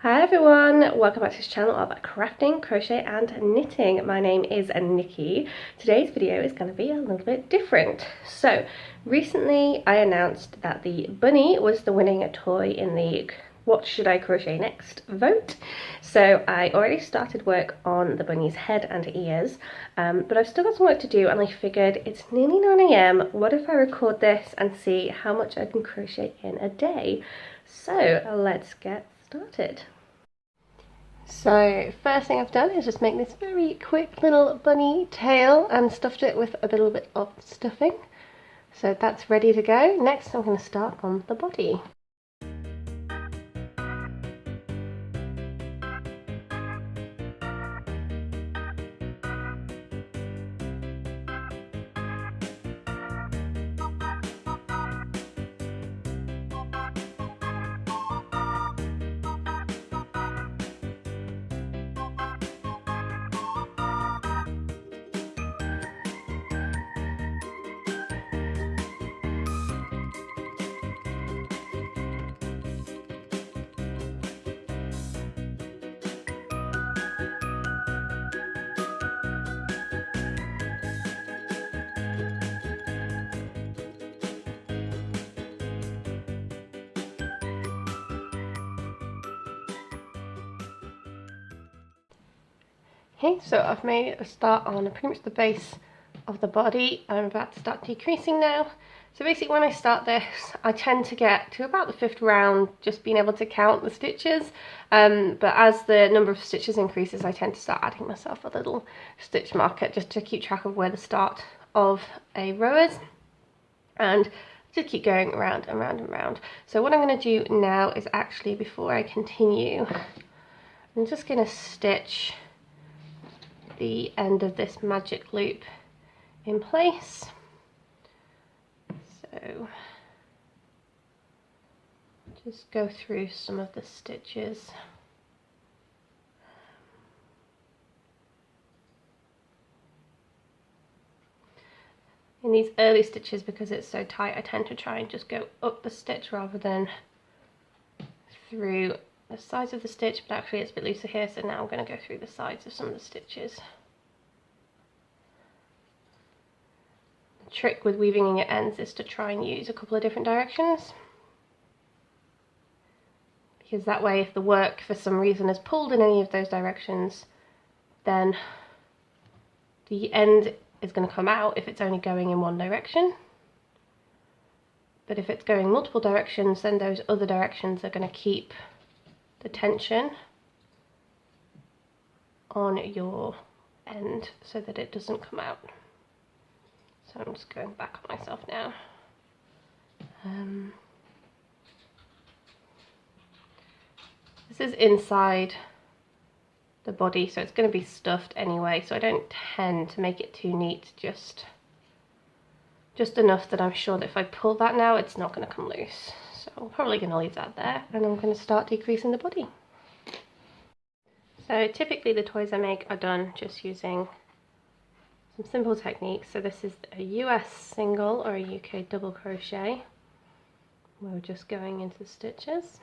Hi everyone, welcome back to this channel of crafting, crochet and knitting. My name is Nikki. Today's video is going to be a little bit different. So recently I announced that the bunny was the winning toy in the what should I crochet next vote. So I already started work on the bunny's head and ears, but I've still got some work to do, and I figured it's nearly 9 AM. What if I record this and see how much I can crochet in a day? So let's get started. So first thing I've done is just make this very quick little bunny tail and stuffed it with a little bit of stuffing. So that's ready to go. Next I'm going to start on the body. Okay, so I've made a start on pretty much the base of the body. I'm about to start decreasing now. So basically when I start this, I tend to get to about the 5th round just being able to count the stitches. But as the number of stitches increases, I tend to start adding myself a little stitch marker just to keep track of where the start of a row is. And just keep going around and round and round. So what I'm going to do now is actually, before I continue, I'm just going to stitch the end of this magic loop in place. So just go through some of the stitches. In these early stitches, because it's so tight, I tend to try and just go up the stitch rather than through the sides of the stitch, but actually it's a bit looser here, so now I'm going to go through the sides of some of the stitches. The trick with weaving at ends is to try and use a couple of different directions, because that way if the work for some reason is pulled in any of those directions, then the end is going to come out if it's only going in one direction. But if it's going multiple directions, then those other directions are going to keep the tension on your end so that it doesn't come out. So I'm just going back on myself now. This is inside the body, so it's going to be stuffed anyway, so I don't tend to make it too neat, just enough that I'm sure that if I pull that now, it's not going to come loose. So I'm probably going to leave that there, and I'm going to start decreasing the body. So typically the toys I make are done just using some simple techniques. So this is a US single or a UK double crochet. We're just going into the stitches.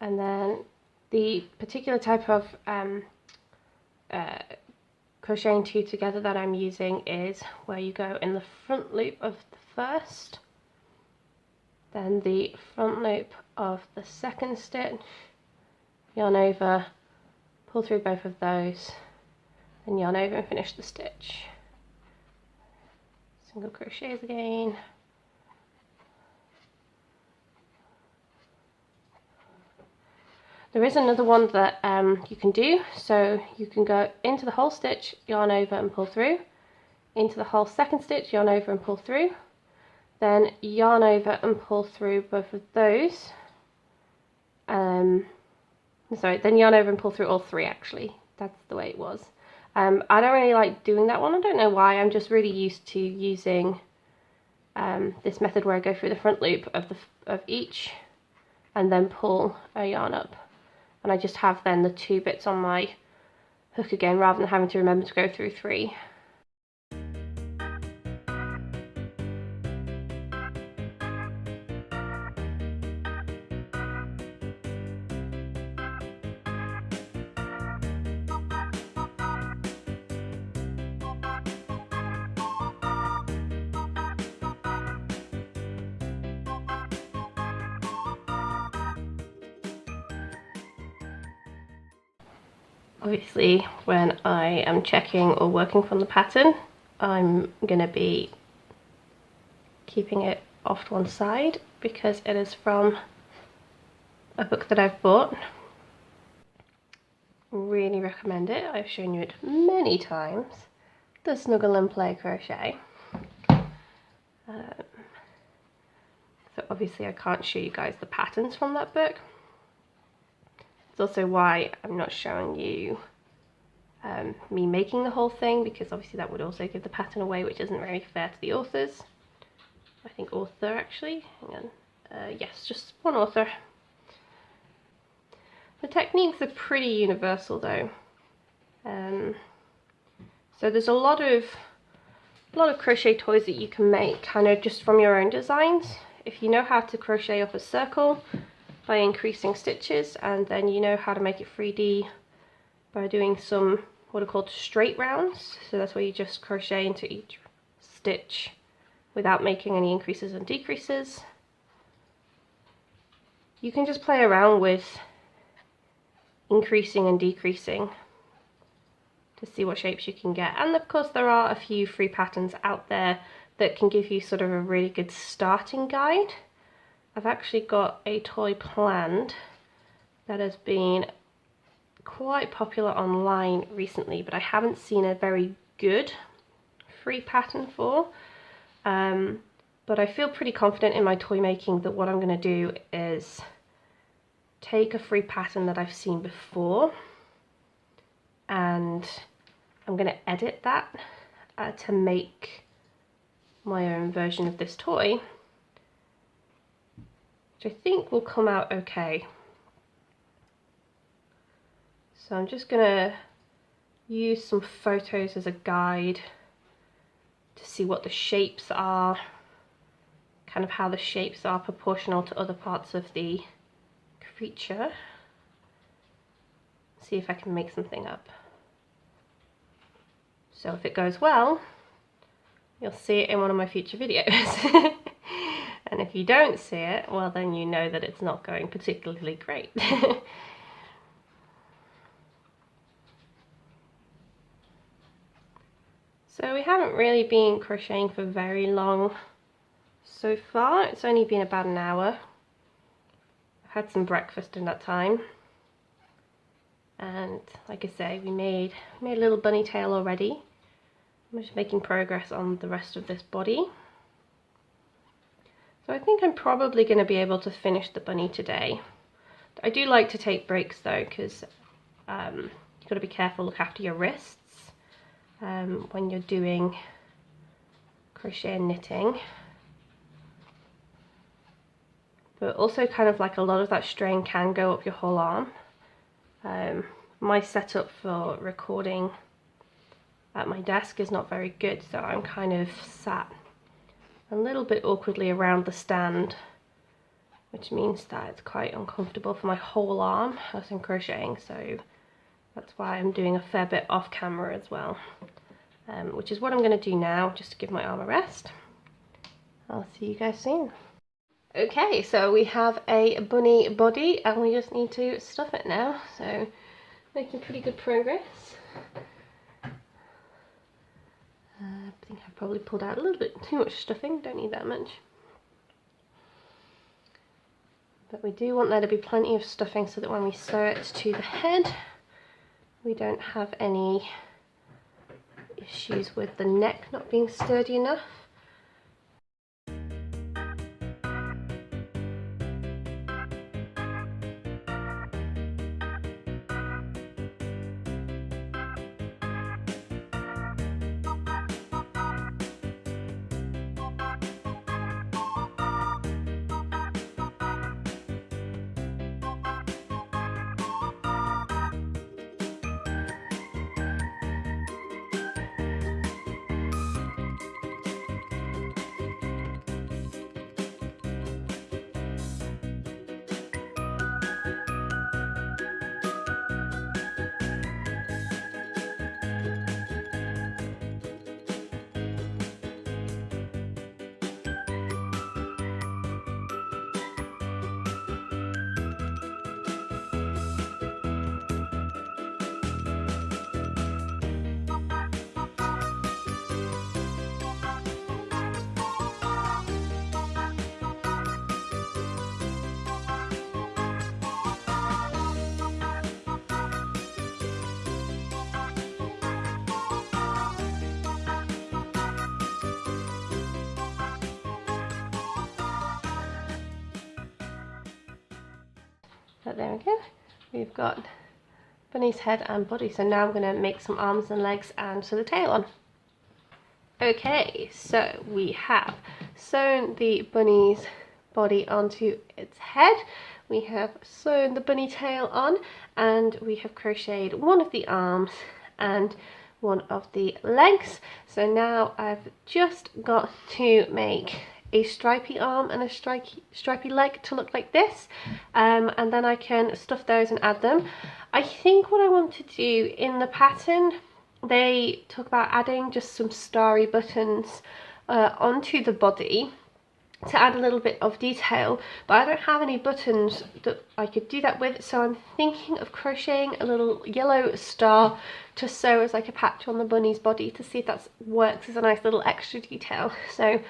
And then the particular type of crocheting two together that I'm using is where you go in the front loop of the first, then the front loop of the second stitch, yarn over, pull through both of those, then yarn over and finish the stitch. Single crochets again. There is another one that you can do, so you can go into the whole stitch, yarn over and pull through, into the whole second stitch, yarn over and pull through, then yarn over and pull through both of those, then yarn over and pull through all three, actually, that's the way it was. I don't really like doing that one, I don't know why, I'm just really used to using this method where I go through the front loop of each and then pull a yarn up. And I just have then the 2 bits on my hook again, rather than having to remember to go through 3. Obviously, when I am checking or working from the pattern, I'm going to be keeping it off to one side because it is from a book that I've bought. Really recommend it. I've shown you it many times. The Snuggle and Play Crochet. So obviously I can't show you guys the patterns from that book. It's also why I'm not showing you me making the whole thing, because obviously that would also give the pattern away, which isn't very fair to the authors. I think author actually, hang on, yes, just one author. The techniques are pretty universal though. So there's a lot of crochet toys that you can make kind of just from your own designs. If you know how to crochet up a circle by increasing stitches, and then you know how to make it 3D by doing some what are called straight rounds. So that's where you just crochet into each stitch without making any increases and decreases. You can just play around with increasing and decreasing to see what shapes you can get. And of course there are a few free patterns out there that can give you sort of a really good starting guide. I've actually got a toy planned that has been quite popular online recently, but I haven't seen a very good free pattern for. But I feel pretty confident in my toy making that what I'm going to do is take a free pattern that I've seen before, and I'm going to edit that to make my own version of this toy, which I think will come out okay. So I'm just going to use some photos as a guide to see what the shapes are, kind of how the shapes are proportional to other parts of the creature. See if I can make something up. So if it goes well, you'll see it in one of my future videos. And if you don't see it, well then you know that it's not going particularly great. So we haven't really been crocheting for very long so far. It's only been about an hour. I've had some breakfast in that time. And like I say, we made a little bunny tail already. I'm just making progress on the rest of this body. So I think I'm probably going to be able to finish the bunny today. I do like to take breaks though, because you've got to be careful, look after your wrists when you're doing crochet and knitting. But also kind of like a lot of that strain can go up your whole arm. My setup for recording at my desk is not very good, so I'm kind of sat a little bit awkwardly around the stand, which means that it's quite uncomfortable for my whole arm as I'm crocheting, so that's why I'm doing a fair bit off camera as well, which is what I'm going to do now, just to give my arm a rest. I'll see you guys soon. Okay, so we have a bunny body and we just need to stuff it now, so making pretty good progress. I think I've probably pulled out a little bit too much stuffing, don't need that much. But we do want there to be plenty of stuffing so that when we sew it to the head, we don't have any issues with the neck not being sturdy enough. there we go. We've got bunny's head and body. So now I'm going to make some arms and legs and sew the tail on. Okay, so we have sewn the bunny's body onto its head. We have sewn the bunny tail on, and we have crocheted one of the arms and one of the legs. So now I've just got to make a stripy arm and a stripy leg to look like this, and then I can stuff those and add them. I think what I want to do in the pattern, they talk about adding just some starry buttons onto the body to add a little bit of detail, but I don't have any buttons that I could do that with, so I'm thinking of crocheting a little yellow star to sew as like a patch on the bunny's body to see if that works as a nice little extra detail. So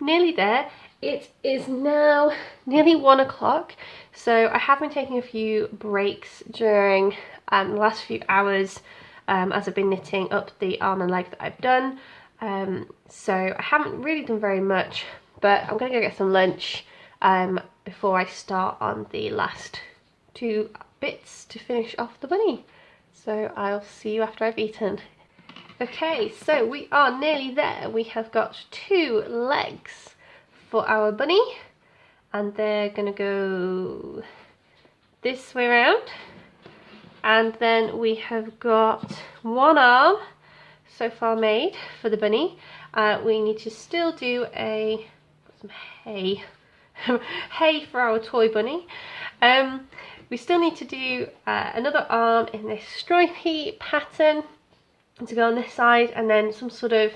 nearly there. It is now nearly 1 o'clock, so I have been taking a few breaks during the last few hours as I've been knitting up the arm and leg that I've done. So I haven't really done very much, but I'm going to go get some lunch before I start on the last 2 bits to finish off the bunny. So I'll see you after I've eaten. Okay, so we are nearly there. We have got 2 legs for our bunny, and they're going to go this way around. And then we have got 1 arm so far made for the bunny. We need to still do some hay hay for our toy bunny. We still need to do another arm in this stripy pattern to go on this side, and then some sort of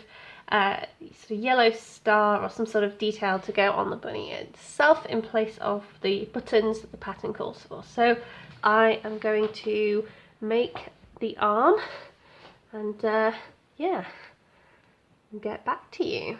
yellow star or some sort of detail to go on the bunny itself in place of the buttons that the pattern calls for. So I am going to make the arm and yeah, get back to you.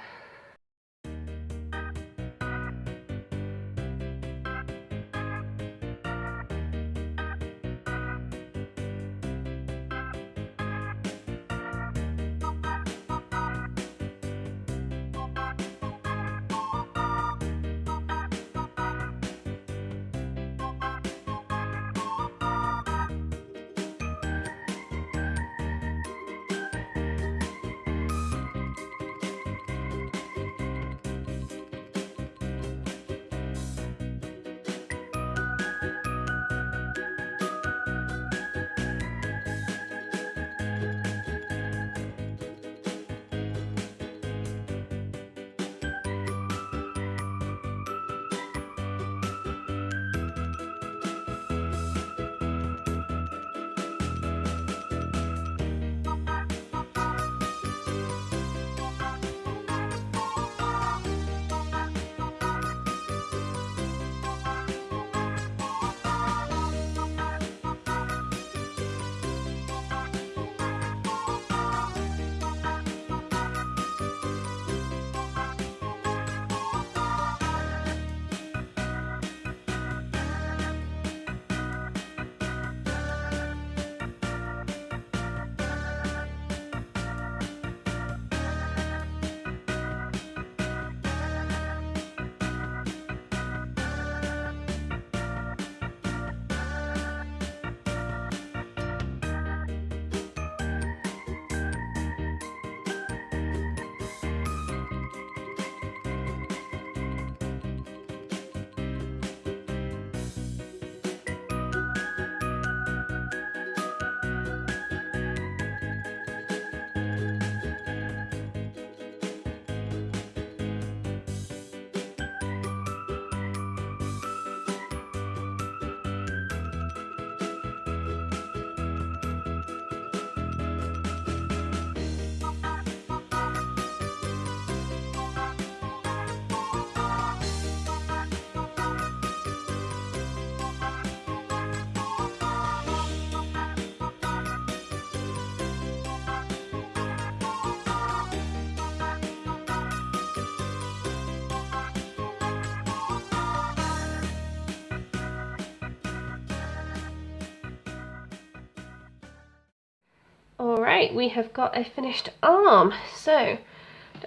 Alright, we have got a finished arm, so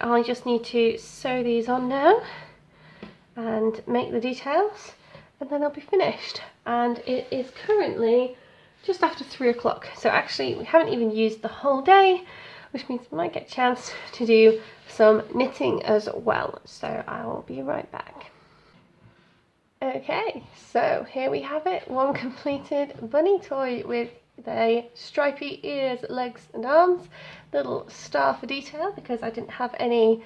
I just need to sew these on now and make the details, and then I'll be finished. And it is currently just after 3 o'clock, so actually we haven't even used the whole day, which means we might get a chance to do some knitting as well. So I will be right back. Okay, so here we have it, one completed bunny toy with the stripy ears, legs and arms, little star for detail because I didn't have any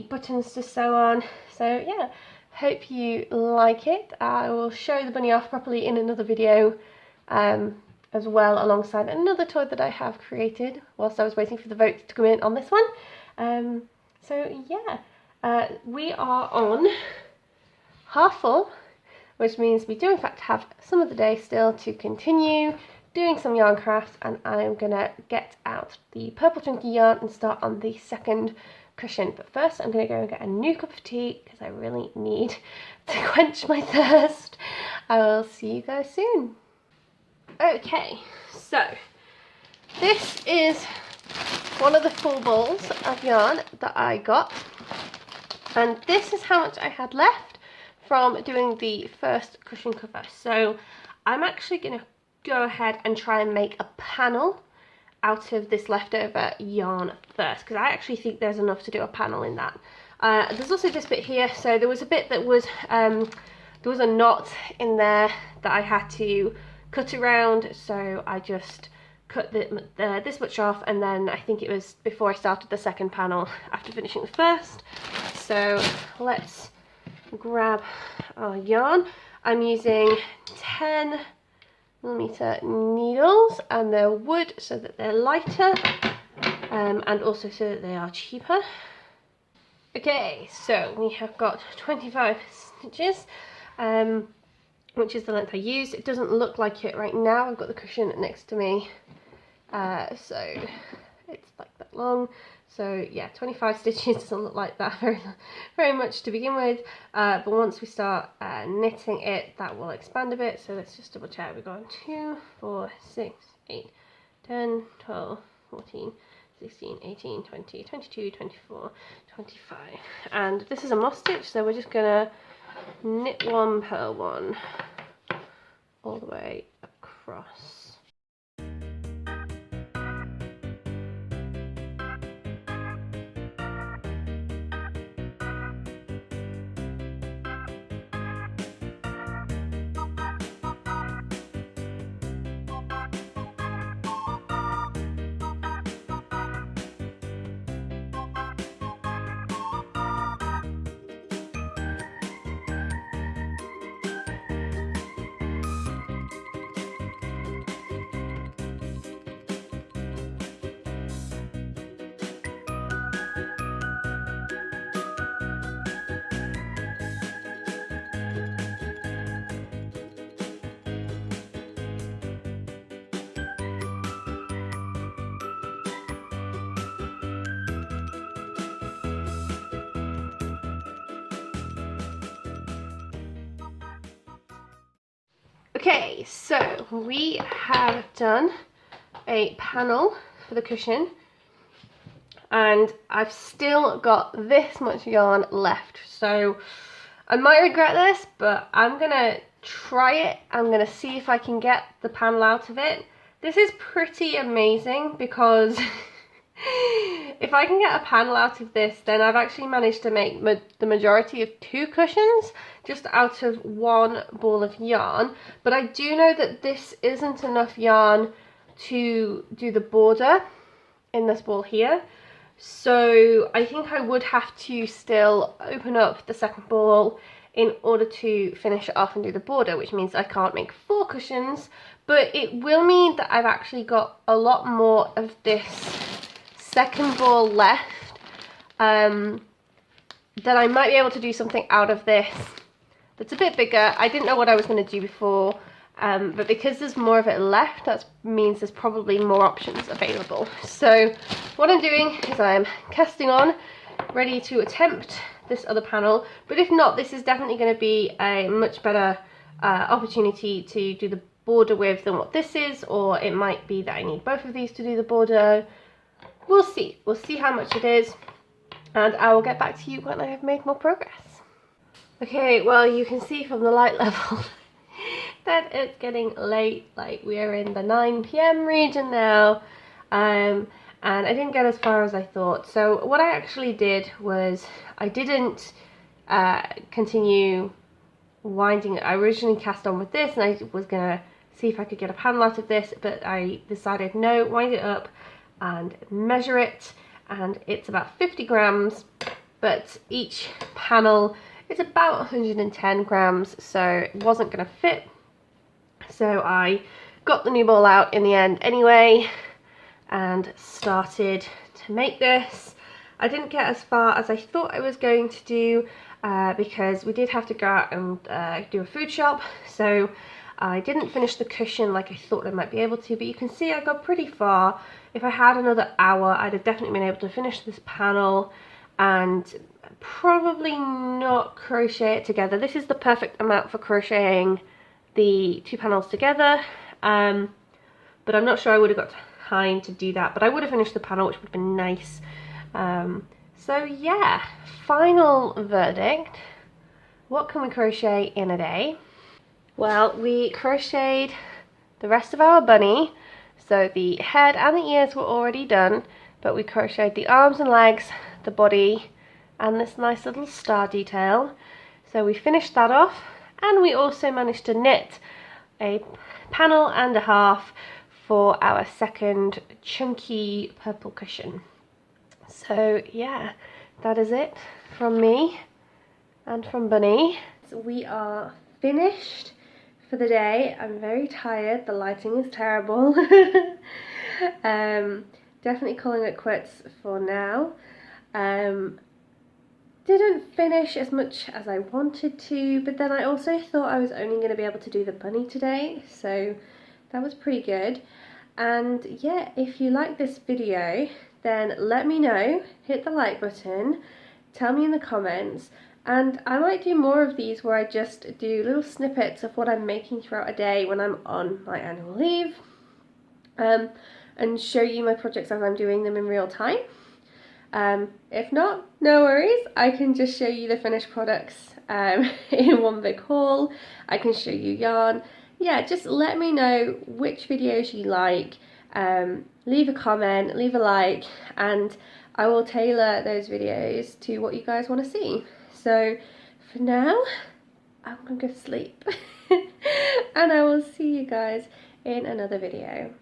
buttons to sew on. So yeah, hope you like it. I will show the bunny off properly in another video as well, alongside another toy that I have created whilst I was waiting for the votes to come in on this one. So yeah. We are on half full, which means we do in fact have some of the day still to continue doing some yarn crafts, and I'm gonna get out the purple chunky yarn and start on the second cushion. But first I'm gonna go and get a new cup of tea because I really need to quench my thirst. I will see you guys soon. Okay, so this is one of the full balls of yarn that I got. And this is how much I had left from doing the first cushion cover. So I'm actually going to go ahead and try and make a panel out of this leftover yarn first, because I actually think there's enough to do a panel in that. There's also this bit here. So there was a bit that was, there was a knot in there that I had to cut around. So I just cut this much off, and then I think it was before I started the second panel after finishing the first. So let's grab our yarn. I'm using 10mm needles, and they're wood so that they're lighter and also so that they are cheaper. Okay, so we have got 25 stitches, which is the length I used. It doesn't look like it right now. I've got the cushion next to me, so it's like that long. So yeah, 25 stitches doesn't look like that very much to begin with, but once we start knitting it, that will expand a bit. So let's just double check. We've got 2, 4, 6, 8, 10, 12, 14, 16, 18, 20, 22, 24, 25. And this is a moss stitch, so we're just gonna knit one, purl one all the way across. Okay, so we have done a panel for the cushion, and I've still got this much yarn left. So I might regret this, but I'm gonna try it. I'm gonna see if I can get the panel out of it. This is pretty amazing because if I can get a panel out of this, then I've actually managed to make the majority of 2 cushions just out of one ball of yarn. But I do know that this isn't enough yarn to do the border in this ball here. So I think I would have to still open up the second ball in order to finish it off and do the border, which means I can't make 4 cushions, but it will mean that I've actually got a lot more of this second ball left, then I might be able to do something out of this that's a bit bigger. I didn't know what I was going to do before, but because there's more of it left, that means there's probably more options available. So what I'm doing is I'm casting on, ready to attempt this other panel, but if not, this is definitely going to be a much better opportunity to do the border with than what this is, or it might be that I need both of these to do the border. We'll see how much it is, and I will get back to you when I have made more progress. Okay, well you can see from the light level that it's getting late, like we are in the 9 p.m. region now, and I didn't get as far as I thought. So what I actually did was I didn't continue winding it. I originally cast on with this and I was gonna see if I could get a panel out of this, but I decided no, wind it up and measure it, and it's about 50 grams, but each panel is about 110 grams, so it wasn't gonna fit. So I got the new ball out in the end anyway and started to make this. I didn't get as far as I thought I was going to do because we did have to go out and do a food shop, so I didn't finish the cushion like I thought I might be able to, but you can see I got pretty far. If I had another hour, I'd have definitely been able to finish this panel and probably not crochet it together. This is the perfect amount for crocheting the two panels together, but I'm not sure I would have got time to do that, but I would have finished the panel, which would have been nice. So yeah, final verdict. What can we crochet in a day? Well, we crocheted the rest of our bunny, so the head and the ears were already done, but we crocheted the arms and legs, the body, and this nice little star detail. So we finished that off, and we also managed to knit a panel and a half for our second chunky purple cushion. So yeah, that is it from me and from Bunny. So we are finished for the day. I'm very tired, the lighting is terrible. Definitely calling it quits for now. Didn't finish as much as I wanted to, but then I also thought I was only going to be able to do the bunny today, so that was pretty good. And yeah, if you like this video, then let me know, hit the like button, tell me in the comments, and I might do more of these where I just do little snippets of what I'm making throughout a day when I'm on my annual leave, and show you my projects as I'm doing them in real time. If not, no worries, I can just show you the finished products in one big haul. I can show you yarn. Yeah, just let me know which videos you like. Leave a comment, leave a like, and I will tailor those videos to what you guys want to see. So for now, I'm gonna go sleep and I will see you guys in another video.